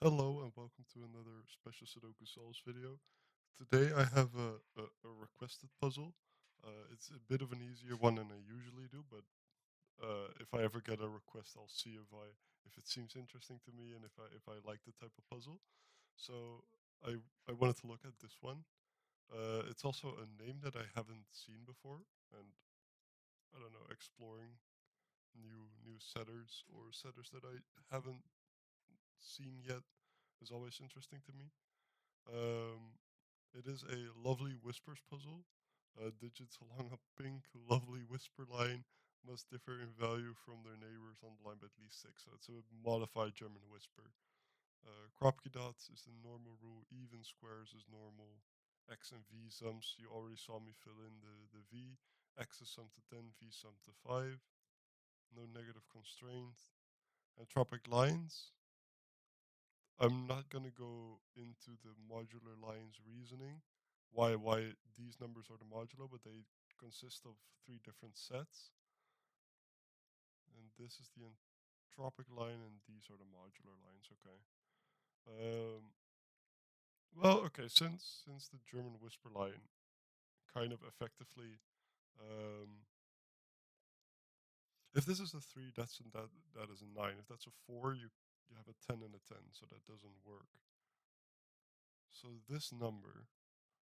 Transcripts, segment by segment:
Hello and welcome to another special Sudoku Solves video. Today I have a requested puzzle. It's a bit of an easier one than I usually do, but if I ever get a request, I'll see if it seems interesting to me and if I like the type of puzzle. So I wanted to look at this one. It's also a name that I haven't seen before, and I don't know, exploring new setters or setters that I haven't seen yet is always interesting to me. Um, it is a lovely whispers puzzle. Digits along a pink, lovely whisper line must differ in value from their neighbors on the line by at least six. So it's a modified German whisper. Kropke dots is the normal rule. Even squares is normal. X and V sums. You already saw me fill in the V. X is sum to 10, V sum to 5. No negative constraint. Entropic lines. I'm not gonna go into the modular lines reasoning, why these numbers are the modulo, but they consist of three different sets, and this is the entropic line, and these are the modular lines. Okay. Um, well, okay. Since the German whisper line kind of effectively, um, if this is a three, that is a nine. If that's a four, you have a 10 and a 10, so that doesn't work. So this number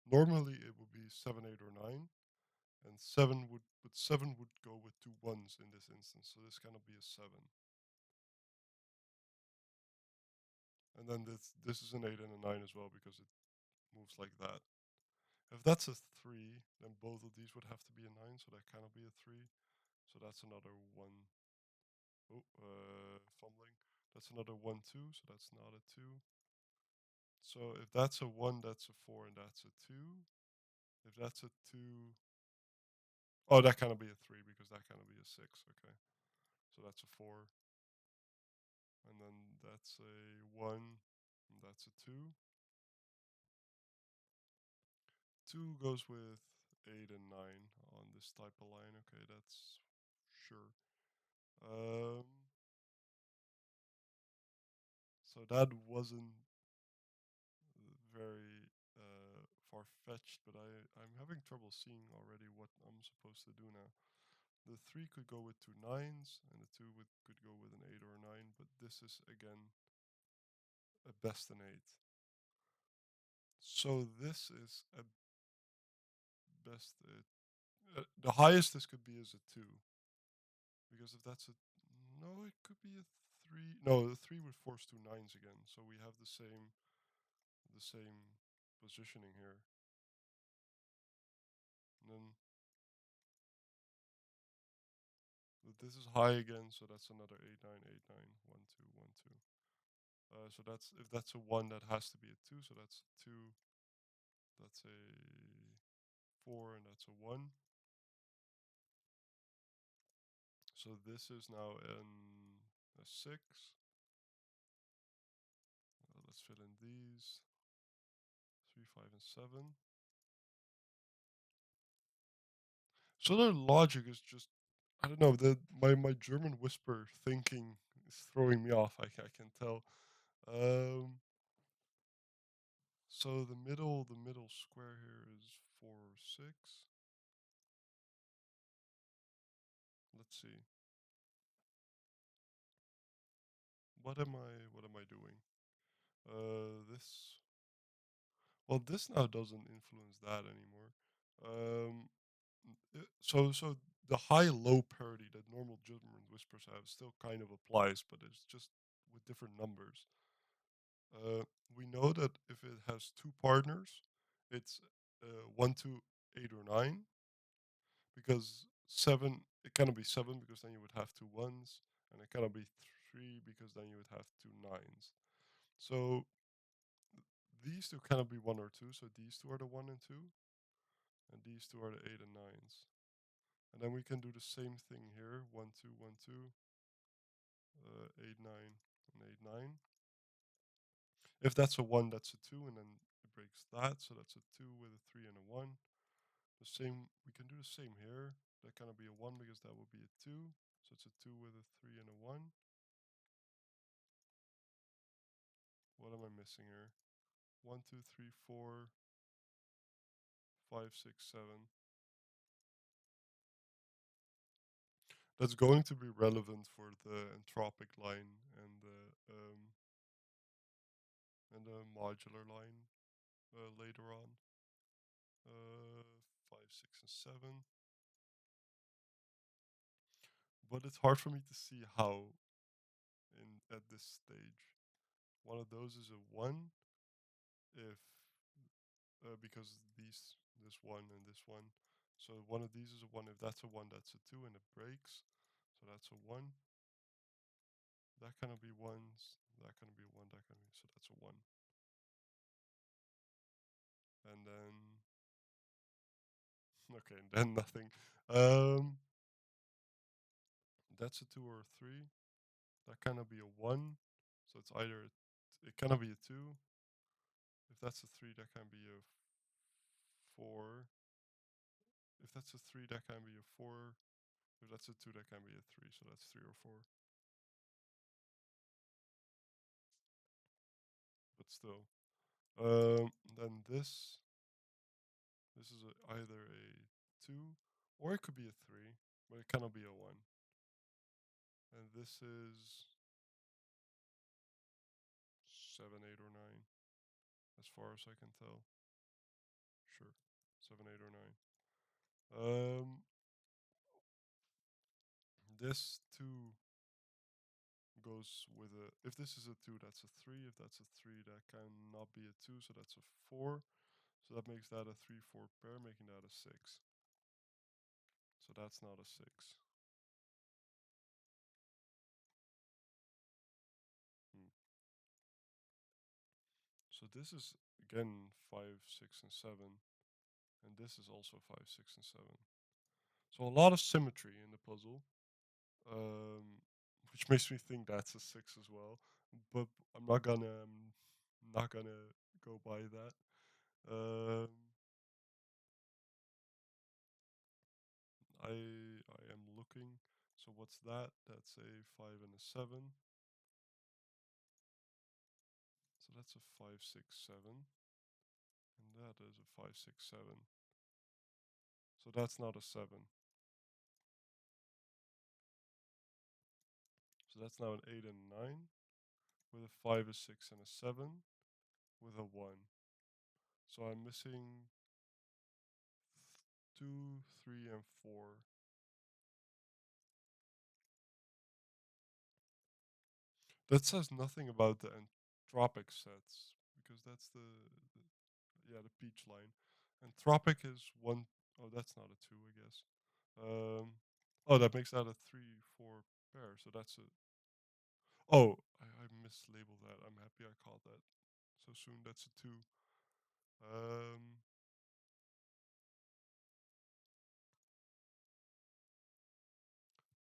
normally it would be 7, 8, or 9. And seven would go with two ones in this instance, so this cannot be a 7. And then this is an 8 and a 9 as well because it moves like that. If that's a 3, then both of these would have to be a 9, so that cannot be a 3. So that's another 1. Oh, fumbling. That's another 1, 2, so that's not a 2. So if that's a 1, that's a 4, and that's a 2. If that's a 2, oh, that cannot be a 3 because that cannot be a 6. Okay, so that's a 4. And then that's a 1, and that's a 2. 2 goes with 8 and 9 on this type of line. Okay, that's sure. Um, so that wasn't very far-fetched, but I'm having trouble seeing already what I'm supposed to do now. The 3 could go with two nines, and the 2 could go with an 8 or a 9, but this is, again, a best an 8. So this is a best... the highest this could be is a 2. Because if that's a no, it could be a 3. No, the 3 would force two nines again. So we have the same positioning here. And then this is high again, so that's another 8 9 8 9 1 2 1 2. So that's if that's a 1, that has to be a 2. So that's a 2. That's a 4, and that's a 1. So this is now a 6. Let's fill in these 3, 5, and 7. So the logic is just, I don't know, my German whisper thinking is throwing me off. I can tell. Um, so the middle square here is 4 or 6. Let's see. What am I doing? This well, this now doesn't influence that anymore. Um, so the high-low parity that normal German whispers have still kind of applies, but it's just with different numbers. Uh, we know that if it has two partners, it's 1, 2, 8, or 9, because 7, it cannot be 7 because then you would have two ones, and it cannot be 3 because then you would have two nines. So these two cannot be 1 or 2, so these two are the 1 and 2, and these two are the 8 and 9s. And then we can do the same thing here, 1, 2, 1, 2, 8, 9, and 8, 9. If that's a 1, that's a 2, and then it breaks that, so that's a 2 with a 3 and a 1. The same, we can do the same here. That cannot be a 1 because that would be a 2. So it's a 2 with a 3 and a 1. I'm missing here. 1, 2, 3, 4, 5, 6, 7. That's going to be relevant for the entropic line and the modular line later on. 5, 6, and 7. But it's hard for me to see how in at this stage. One of those is a 1 if because this one and this one. So one of these is a 1. If that's a 1, that's a 2 and it breaks. So that's a 1. That cannot be 1s. That cannot be a 1. That cannot be. So that's a 1. And then okay, and then nothing. Um, that's a 2 or a 3. That cannot be a 1. So it's either it cannot be a 2. If that's a 3, that can be a 4. If that's a 3, that can be a 4. If that's a 2, that can be a 3. So that's 3 or 4. But still. Then this is either a 2 or it could be a 3, but it cannot be a 1. And this is 7, 8, or 9, as far as I can tell. Sure, 7, 8, or 9. This 2 goes with a. If this is a 2, that's a 3. If that's a 3, that cannot be a 2, so that's a 4. So that makes that a 3, 4 pair, making that a 6. So that's not a 6. Hmm. So this is again 5, 6, and 7. And this is also 5, 6, and 7. So a lot of symmetry in the puzzle, which makes me think that's a 6 as well. But I'm not gonna go by that. Um, I am looking. So what's that? That's a 5 and a 7. So that's a 5, 6, 7. And that is a 5, 6, 7. So that's not a 7. So that's now an 8 and a 9 with a 5, a 6, and a 7 with a 1. So I'm missing 2, 3, and 4. That says nothing about the entropic sets because that's the peach line. Entropic is 1. Oh, that's not a 2, I guess. Oh, that makes that a 3, 4 pair. So that's a. Oh, I mislabeled that. I'm happy I caught that so soon. That's a 2. Um,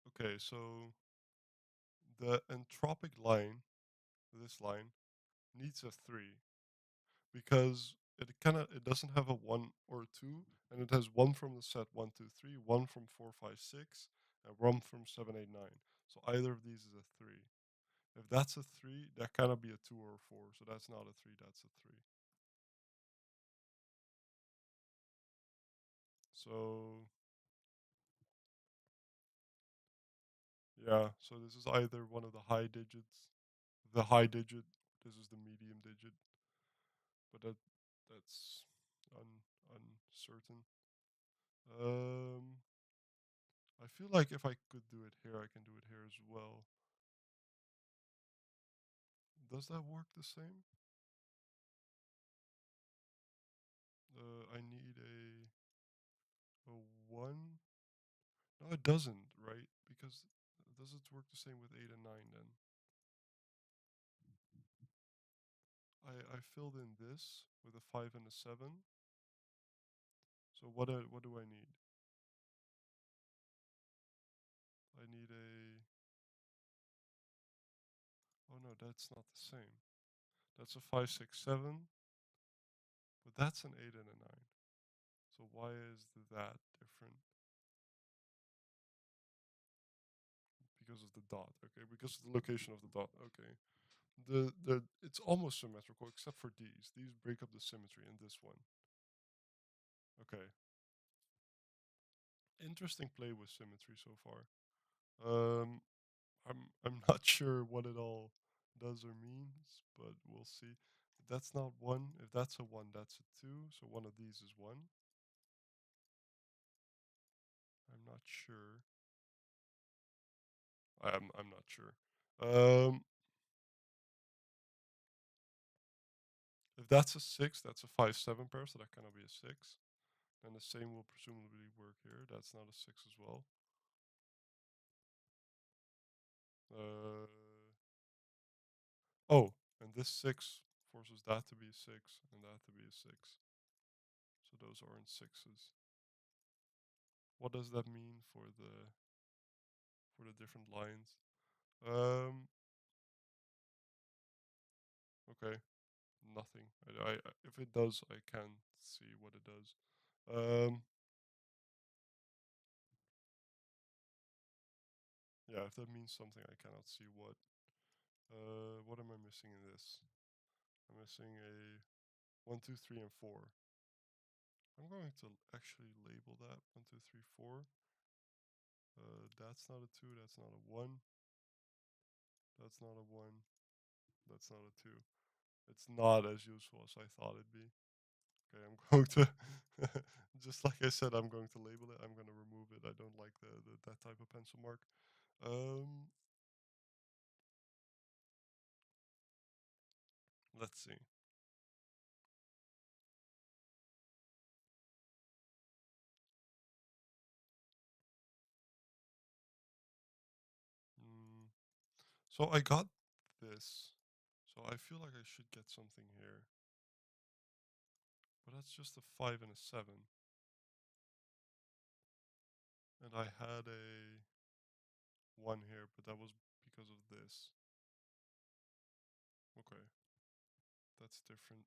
okay, so the entropic line, this line, needs a 3 because it doesn't have a 1 or a 2, and it has 1 from the set 1, 2, 3, 1 from 4, 5, 6, and 1 from 7, 8, 9. So either of these is a 3. If that's a 3, that cannot be a 2 or a 4. So that's not a 3, that's a 3. So yeah, so this is either one of the high digits, the high digit, this is the medium digit, but that's uncertain. Um I feel like if I could do it here, I can do it here as well. Does that work the same? I need a 1. No, it doesn't, right? Because does it work the same with 8 and 9 then? I filled in this with a 5 and a 7. So what do I need? I need a. Oh no, that's not the same. That's a 5, 6, 7, but that's an 8 and a 9. So why is that different? Because of the dot. Okay, because of the location of the dot. Okay. The it's almost symmetrical except for these. These break up the symmetry in this one. Okay. Interesting play with symmetry so far. Um, I'm not sure what it all does or means, but we'll see. If that's not one. If that's a one, that's a two. So one of these is one. I'm not sure. I'm not sure. Um, if that's a six, that's a 5-7 pair, so that cannot be a six. And the same will presumably work here. That's not a six as well. Uh, oh, and this six forces that to be a six and that to be a six. So those aren't sixes. What does that mean for the different lines? Um, okay, nothing. If it does, I can see what it does. Um, yeah, if that means something, I cannot see what. What am I missing in this? I'm missing a 1, 2, 3, and 4. I'm going to actually label that 1, 2, 3, 4. That's not a 2. That's not a 1. That's not a 1. That's not a 2. It's not as useful as I thought it'd be. Okay, I'm going to, just like I said, I'm going to label it. I'm going to remove it. I don't like the that type of pencil mark. Um, let's see. Mm, so I got this. So I feel like I should get something here. But that's just a 5 and a 7. And I had a 1 here, but that was because of this. Okay, that's different.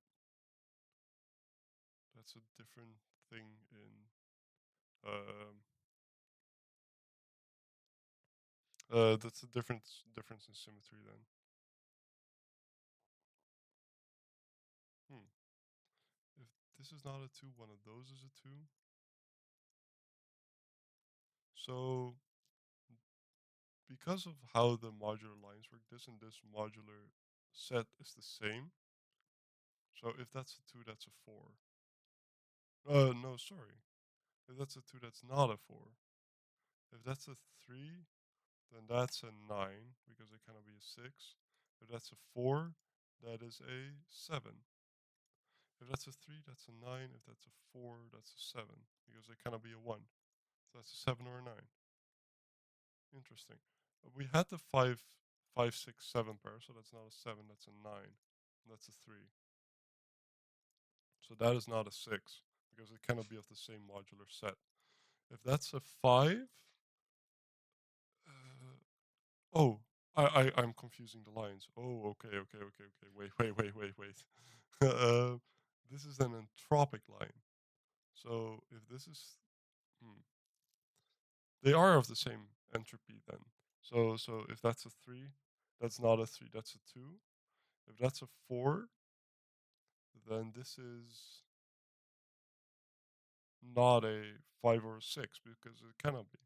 That's a different thing in um that's a difference in symmetry then. Hmm. If this is not a 2, one of those is a 2. So because of how the modular lines work, this and this modular set is the same. So if that's a 2, that's a 4. No, sorry. If that's a 2, that's not a 4. If that's a 3, then that's a 9, because it cannot be a 6. If that's a 4, that is a 7. If that's a 3, that's a 9. If that's a 4, that's a 7, because it cannot be a 1. So that's a 7 or a 9. Interesting. We had the 5, 6, 7 pair, so that's not a 7, that's a 9. That's a 3. So that is not a 6, because it cannot be of the same modular set. If that's a 5, uh, oh, I'm confusing the lines. Oh, okay. Wait. This is an entropic line. So if this is, hmm, they are of the same entropy then. So if that's a 3, that's not a 3, that's a 2. If that's a 4, then this is not a 5 or a 6, because it cannot be.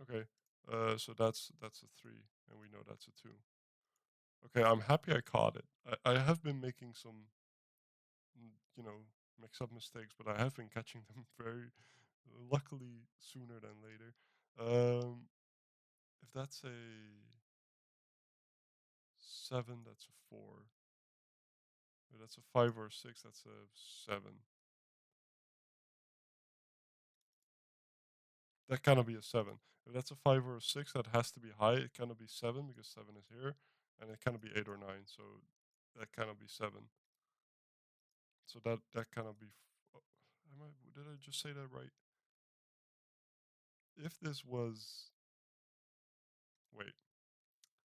Okay. So that's a 3, and we know that's a 2. Okay, I'm happy I caught it. I have been making some, you know, mix up mistakes, but I have been catching them very luckily sooner than later. If that's a 7, that's a 4. If that's a 5 or a 6, that's a 7. That cannot be a 7. If that's a 5 or a 6, that has to be high. It cannot be 7, because 7 is here. And it cannot be 8 or 9, so that cannot be 7. So that cannot be. Did I just say that right? If this was. Wait.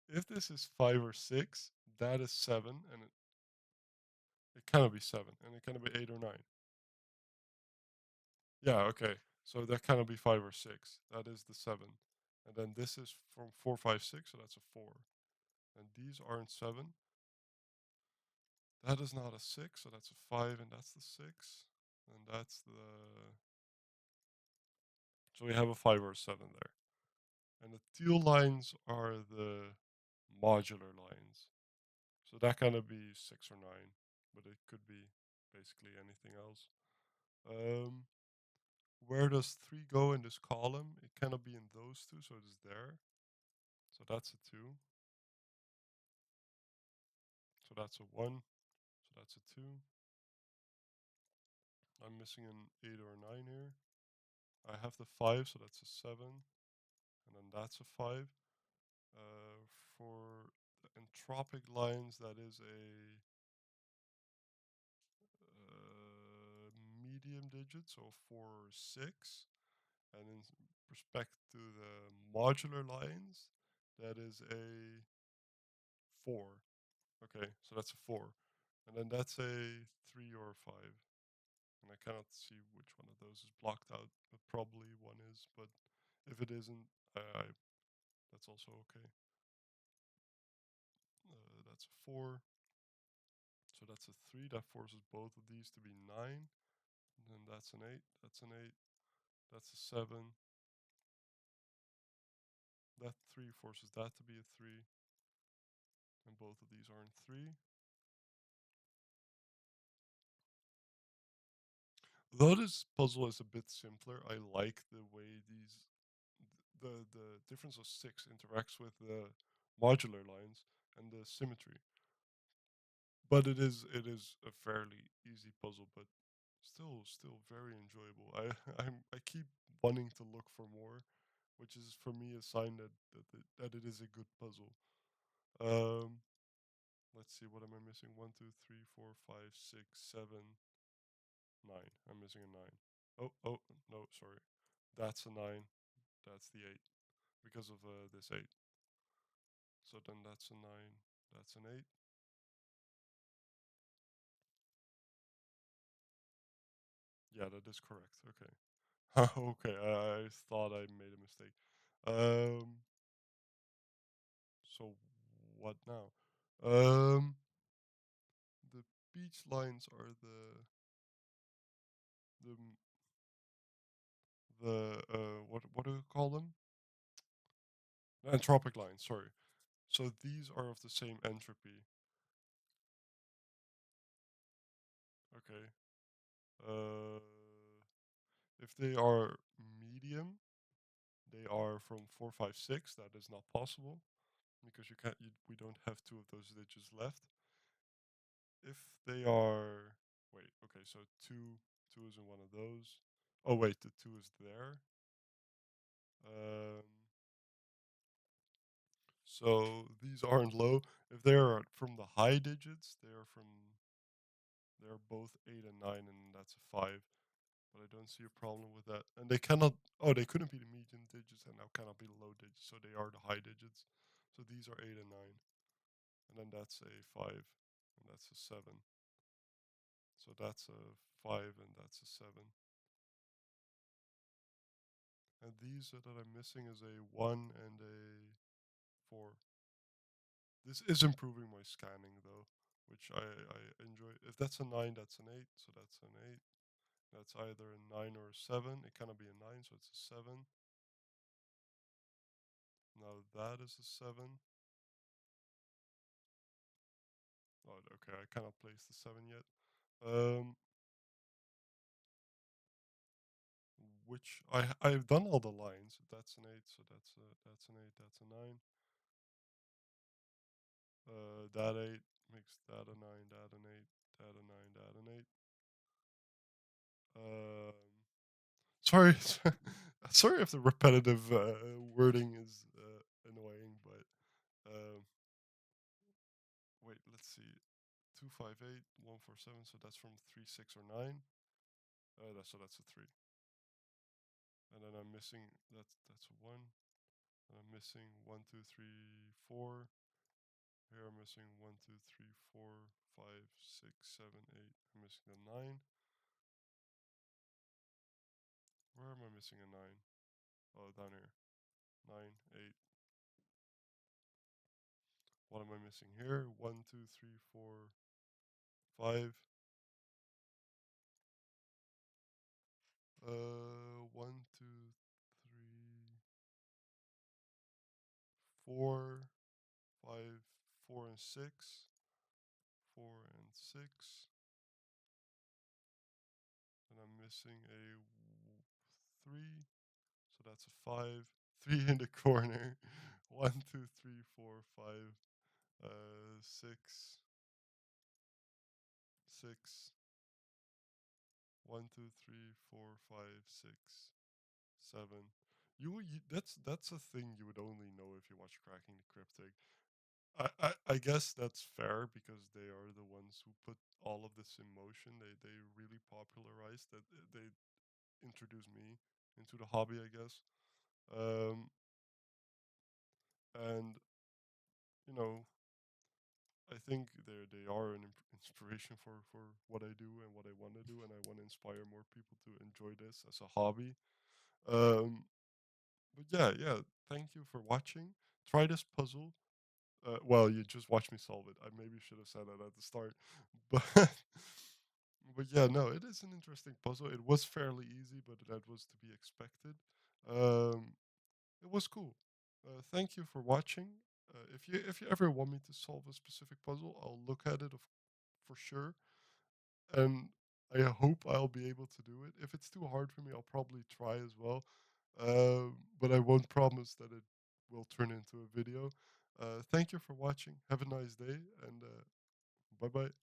If this is 5 or 6, that is 7, and it cannot be 7, and it cannot be 8 or 9. Yeah, okay. So that cannot be 5 or 6. That is the 7. And then this is from 4, 5, 6, so that's a 4. and these aren't 7. That is not a 6, so that's a 5, and that's the 6. And that's the... So we have a 5 or a 7 there. And the teal lines are the modular lines. So that kind of be 6 or 9, but it could be basically anything else. Where does 3 go in this column? It cannot be in those two, so it is there. So that's a 2. So that's a 1. So that's a 2. I'm missing an 8 or a 9 here. I have the 5, so that's a 7. And then that's a 5. For the entropic lines, that is a medium digit, so 4 or 6. And in respect to the modular lines, that is a 4. Okay, so that's a 4. And then that's a 3 or a 5. And I cannot see which one of those is blocked out, but probably one is. But if it isn't, that's also okay. That's a 4. So that's a 3. That forces both of these to be 9. And then that's an 8. That's an 8. That's a 7. That 3 forces that to be a 3. And both of these aren't 3. Though this puzzle is a bit simpler, I like the way the difference of 6 interacts with the modular lines and the symmetry. But it is a fairly easy puzzle, but still very enjoyable. I keep wanting to look for more, which is for me a sign that it is a good puzzle. Um, let's see, what am I missing? 1, 2, 3, 4, 5, 6, 7, 9. I'm missing a 9. Oh no, sorry, that's a 9. That's the 8 because of this 8. So then that's a 9. That's an 8. Yeah, that is correct. Okay. Okay, I thought I made a mistake. Um, so what now? Um, the beach lines are the what do you call them? Entropic lines. Sorry. So these are of the same entropy. Okay. Uh, if they are medium, they are from 4, 5, 6. That is not possible because you can't. We don't have two of those digits left. If they are, wait, okay, so two is in one of those. Oh wait, the 2 is there. Um, so these aren't low. If they are from the high digits, they're both 8 and 9, and that's a 5. But I don't see a problem with that. And they cannot. Oh, they couldn't be the medium digits, and now cannot be the low digits. So they are the high digits. So these are 8 and 9, and then that's a 5, and that's a 7. So that's a 5, and that's a 7. And these that I'm missing is a 1 and a 4. This is improving my scanning though, which I enjoy. If that's a 9, that's an 8. So that's an 8. That's either a 9 or a 7. It cannot be a 9, so it's a 7. Now that is a 7. Oh, okay, I cannot place the 7 yet. Um, which I've done all the lines. That's an 8, so that's an 8. That's a 9. That 8 makes that a 9. That an 8. That a 9. That an 8. Um, sorry, sorry if the repetitive wording is annoying, but wait, let's see. 258, 147. So that's from 3, 6, or 9. So that's a 3. And then I'm missing, that's a 1. And I'm missing 1, 2, 3, 4. Here I'm missing 1, 2, 3, 4, 5, 6, 7, 8. I'm missing a 9. Where am I missing a 9? Oh, down here. 9, 8. What am I missing here? One, two, three, four, five. One, two, three, four, five, four and six, four and six, and I'm missing a three, so that's a five. Three in the corner. One, two, three, four, five, six, six. One, two, three, four, five, six, seven. That's a thing you would only know if you watch Cracking the Cryptic. I guess that's fair because they are the ones who put all of this in motion. They really popularized that. They introduced me into the hobby, I guess. Um, and you know, I think they are an inspiration for what I do and what I want to do, and I want to inspire more people to enjoy this as a hobby. Um, but yeah. Thank you for watching. Try this puzzle. Well, you just watched me solve it. I maybe should have said that at the start, but but yeah, no, it is an interesting puzzle. It was fairly easy, but that was to be expected. Um, it was cool. Thank you for watching. If you ever want me to solve a specific puzzle, I'll look at it for sure, and I hope I'll be able to do it. If it's too hard for me, I'll probably try as well, but I won't promise that it will turn into a video. Thank you for watching. Have a nice day, and bye bye.